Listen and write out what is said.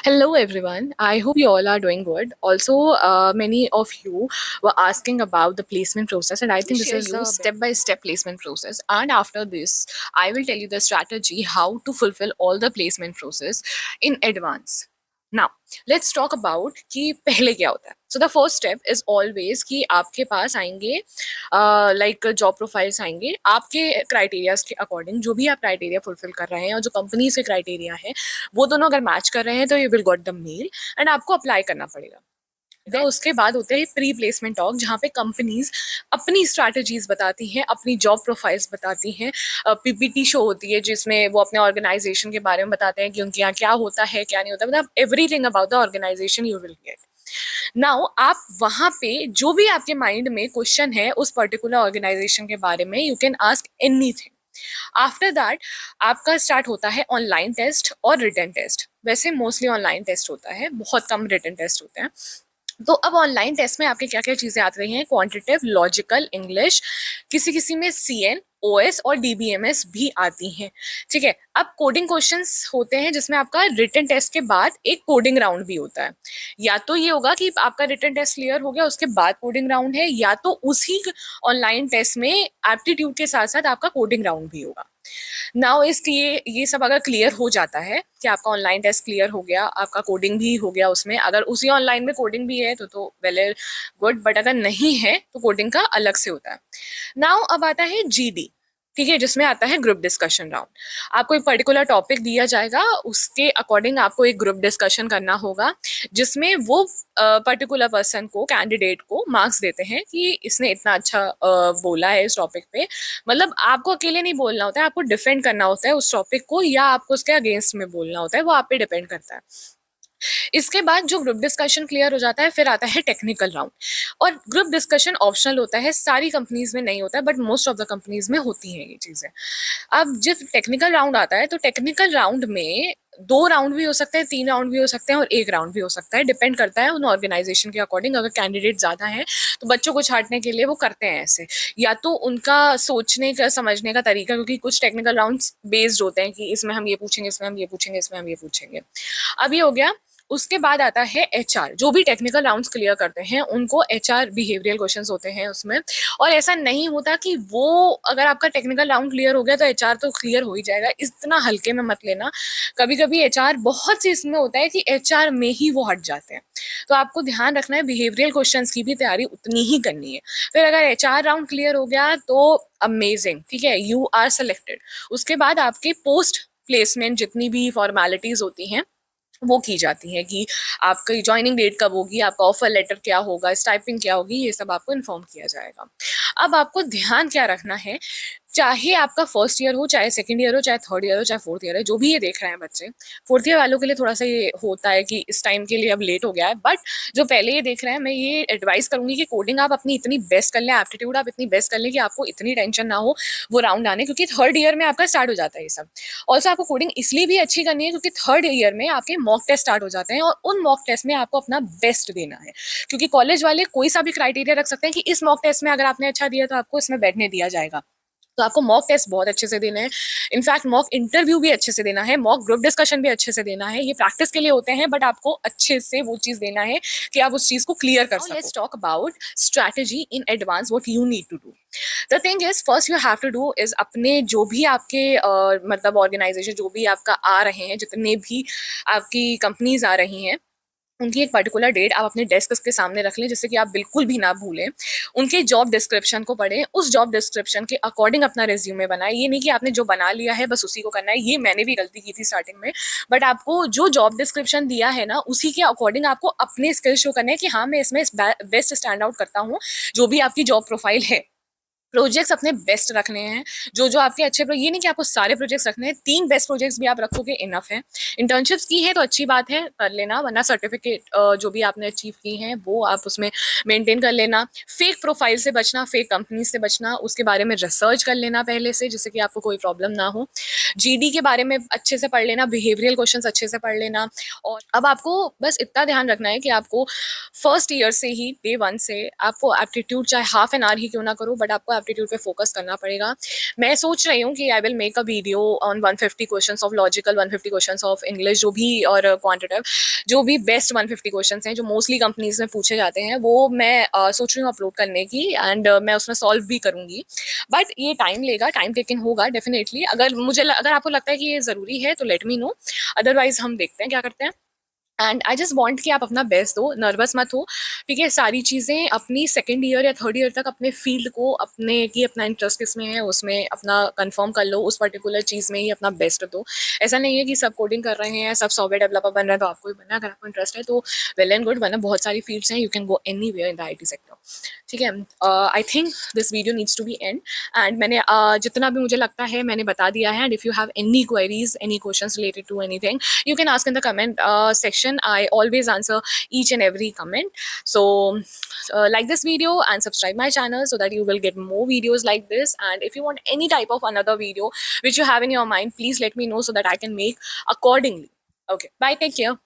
Hello everyone. I hope you all are doing good. Also, many of you were asking about the placement process, and I think this is a step-by-step placement process. And after this, I will tell you the strategy how to fulfill all the placement process in advance. Now, let's talk about कि पहले क्या होता है. So the first step is always कि आपके पास आएंगे like job profiles आएंगे आपके क्राइटेरियाज के अकॉर्डिंग, जो भी आप क्राइटेरिया फुलफिल कर रहे हैं और जो कंपनी के क्राइटेरिया है वो दोनों अगर मैच कर रहे हैं तो you will got the male and आपको अप्लाई करना पड़ेगा. तो उसके बाद होते हैं प्री प्लेसमेंट टॉक, जहाँ पे कंपनीज अपनी स्ट्रैटेजीज बताती हैं, अपनी जॉब प्रोफाइल्स बताती हैं, पीपीटी शो होती है जिसमें वो अपने ऑर्गेनाइजेशन के बारे में बताते हैं कि उनके यहाँ क्या होता है क्या नहीं होता, मतलब everything about the organisation you will get. Now आप वहां पे जो भी आपके माइंड में क्वेश्चन है उस पर्टिकुलर ऑर्गेनाइजेशन के बारे में, you can ask anything. After that आपका स्टार्ट होता है ऑनलाइन टेस्ट और रिटन टेस्ट. वैसे मोस्टली ऑनलाइन टेस्ट होता है, बहुत कम रिटन टेस्ट होते हैं. तो अब ऑनलाइन टेस्ट में आपके क्या क्या चीजें आती रही हैं, क्वांटिटेटिव, लॉजिकल, इंग्लिश, किसी किसी में सीएन, ओएस और डीबीएमएस भी आती हैं. ठीक है. अब कोडिंग क्वेश्चंस होते हैं जिसमें आपका रिटन टेस्ट के बाद एक कोडिंग राउंड भी होता है. या तो ये होगा कि आपका रिटन टेस्ट क्लियर हो गया उसके बाद कोडिंग राउंड है, या तो उसी ऑनलाइन टेस्ट में एप्टीट्यूड के साथ साथ आपका कोडिंग राउंड भी होगा. नाउ इसलिए ये सब अगर क्लियर हो जाता है कि आपका ऑनलाइन टेस्ट क्लियर हो गया, आपका कोडिंग भी हो गया उसमें, अगर उसी ऑनलाइन में कोडिंग भी है तो वेल गुड, बट अगर नहीं है तो कोडिंग का अलग से होता है. नाउ अब आता है जीडी. ठीक है, जिसमें आता है ग्रुप डिस्कशन राउंड. आपको एक पर्टिकुलर टॉपिक दिया जाएगा, उसके अकॉर्डिंग आपको एक ग्रुप डिस्कशन करना होगा, जिसमें वो पर्टिकुलर पर्सन को, कैंडिडेट को मार्क्स देते हैं कि इसने इतना अच्छा बोला है इस टॉपिक पे. मतलब आपको अकेले नहीं बोलना होता है, आपको डिफेंड करना होता है उस टॉपिक को, या आपको उसके अगेंस्ट में बोलना होता है, वो आप पे डिपेंड करता है. इसके बाद जो ग्रुप डिस्कशन क्लियर हो जाता है फिर आता है टेक्निकल राउंड. और ग्रुप डिस्कशन ऑप्शनल होता है, सारी कंपनीज में नहीं होता है, but most of the companies में होती हैं ये चीजें. अब जब टेक्निकल राउंड आता है तो टेक्निकल राउंड में 2 राउंड भी हो सकते हैं, 3 राउंड भी हो सकते हैं और 1 राउंड भी हो सकता है, डिपेंड करता है उन ऑर्गेनाइजेशन के अकॉर्डिंग. अगर कैंडिडेट ज्यादा है तो बच्चों को छांटने के लिए वो करते हैं ऐसे, या तो उनका सोचने का समझने का तरीका, क्योंकि कुछ टेक्निकल राउंड्स बेस्ड होते हैं कि इसमें हम ये पूछेंगे, इसमें हम ये पूछेंगे, इसमें हम ये पूछेंगे. अब ये हो गया. उसके बाद आता है एचआर. जो भी टेक्निकल राउंड्स क्लियर करते हैं उनको एचआर बिहेवियरल क्वेश्चंस होते हैं उसमें. और ऐसा नहीं होता कि वो अगर आपका टेक्निकल राउंड क्लियर हो गया तो एचआर तो क्लियर हो ही जाएगा, इतना हल्के में मत लेना. कभी कभी एचआर बहुत सी इसमें होता है कि एचआर में ही वो हट जाते हैं, तो आपको ध्यान रखना है बिहेवियरल क्वेश्चंस की भी तैयारी उतनी ही करनी है. फिर अगर एचआर राउंड क्लियर हो गया तो अमेजिंग, ठीक है, यू आर सेलेक्टेड. उसके बाद आपके पोस्ट प्लेसमेंट जितनी भी फॉर्मेलिटीज होती हैं वो की जाती है कि आपकी ज्वाइनिंग डेट कब होगी, आपका ऑफर लेटर क्या होगा, स्टाइपिंग क्या होगी, ये सब आपको इन्फॉर्म किया जाएगा. अब आपको ध्यान क्या रखना है, चाहे आपका फर्स्ट ईयर हो, चाहे सेकंड ईयर हो, चाहे थर्ड ईयर हो, चाहे फोर्थ ईयर है, जो भी ये देख रहे हैं बच्चे, फोर्थ ईयर वालों के लिए थोड़ा सा ये होता है कि इस टाइम के लिए अब लेट हो गया है, बट जो पहले ये देख रहे हैं मैं ये एडवाइस करूंगी कि कोडिंग आप अपनी इतनी बेस्ट कर लें, एप्टीट्यूड आप इतनी बेस्ट कर लें कि आपको इतनी टेंशन ना हो वो राउंड आने, क्योंकि थर्ड ईयर में आपका स्टार्ट हो जाता है ये सब. ऑल्सो आपको कोडिंग इसलिए भी अच्छी करनी है क्योंकि थर्ड ईयर में आपके मॉक टेस्ट स्टार्ट हो जाते हैं, और उन मॉक टेस्ट में आपको अपना बेस्ट देना है, क्योंकि कॉलेज वाले कोई सा भी क्राइटेरिया रख सकते हैं कि इस मॉक टेस्ट में अगर आपने अच्छा दिया तो आपको इसमें बैठने दिया जाएगा. तो आपको मॉक टेस्ट बहुत अच्छे से देने हैं, इनफैक्ट मॉक इंटरव्यू भी अच्छे से देना है, मॉक ग्रुप डिस्कशन भी अच्छे से देना है. ये प्रैक्टिस के लिए होते हैं, बट आपको अच्छे से वो चीज देना है कि आप उस चीज को क्लियर कर सको. Let's talk about strategy in advance, what you need to do. The thing is, first you have to do is अपने जो भी आपके मतलब ऑर्गेनाइजेशन जो भी आपका आ रहे हैं, जितने भी आपकी कंपनीज आ रही हैं, उनकी एक पर्टिकुलर डेट आप अपने डेस्क के सामने रख लें, जिससे कि आप बिल्कुल भी ना भूलें. उनके जॉब डिस्क्रिप्शन को पढ़ें, उस जॉब डिस्क्रिप्शन के अकॉर्डिंग अपना रिज्यूमे बनाएं. ये नहीं कि आपने जो बना लिया है बस उसी को करना है, ये मैंने भी गलती की थी स्टार्टिंग में. बट आपको जो जॉब डिस्क्रिप्शन दिया है ना, उसी के अकॉर्डिंग आपको अपने स्किल्स शो करने हैं कि हाँ मैं इसमें बेस्ट स्टैंड आउट करता हूँ. जो भी आपकी जॉब प्रोफाइल है, प्रोजेक्ट्स अपने बेस्ट रखने हैं, जो जो आपके अच्छे, ये नहीं कि आपको सारे प्रोजेक्ट्स रखने हैं, 3 बेस्ट प्रोजेक्ट्स भी आप रखोगे इनफ है. इंटर्नशिप्स की है तो अच्छी बात है, कर लेना, वरना सर्टिफिकेट जो भी आपने अचीव की हैं वो आप उसमें मेंटेन कर लेना. फेक प्रोफाइल से बचना, फेक कंपनी से बचना, उसके बारे में रिसर्च कर लेना पहले से, जिससे कि आपको कोई प्रॉब्लम ना हो. जीडी के बारे में अच्छे से पढ़ लेना, बिहेवियरल क्वेश्चंस अच्छे से पढ़ लेना. और अब आपको बस इतना ध्यान रखना है कि आपको फर्स्ट ईयर से ही, डे 1 से आपको एप्टीट्यूड चाहे हाफ एन आवर ही क्यों ना करो, बट आपको एप्टीट्यूड पे फोकस करना पड़ेगा। मैं सोच रही हूँ कि I will make a video on 150 questions of logical, 150 questions of English, जो भी, और क्वांटिटेटिव, जो भी बेस्ट 150 क्वेश्चंस हैं जो मोस्टली कंपनीज में पूछे जाते हैं, वो मैं सोच रही हूँ अपलोड करने की, एंड मैं उसमें सॉल्व भी करूँगी। बट ये टाइम लेगा, टाइम टेकिंग होगा डेफिनेटली। अगर आपको लगता है कि ये ज़रूरी है तो लेट मी नो, अदरवाइज हम देखते हैं क्या करते हैं। एंड आई जस्ट वॉन्ट कि आप अपना बेस्ट दो, नर्वस मत हो, ठीक है। सारी चीज़ें अपनी सेकेंड ईयर या थर्ड ईयर तक अपने फील्ड को, अपने कि अपना इंटरेस्ट किस में है उसमें अपना कंफर्म कर लो, उस पर्टिकुलर चीज़ में ही अपना बेस्ट दो। ऐसा नहीं है कि सब कोडिंग कर रहे हैं, सब सॉफ्टवेयर डेवलपर बन रहे हैं तो आपको भी बनना है। अगर आपको इंटरेस्ट है तो वेल एंड गुड, वरना बहुत सारी फील्ड्स हैं, you can go anywhere in the IT sector, ठीक है। I think this video needs to be end, and मैंने जितना भी मुझे लगता है मैंने बता दिया है। And if you have any queries, any questions related to anything, you can ask in the comment section. I always answer each and every comment. So like this video and subscribe my channel so that you will get more videos like this. And if you want any type of another video which you have in your mind, please let me know so that I can make accordingly. Okay, bye, take care.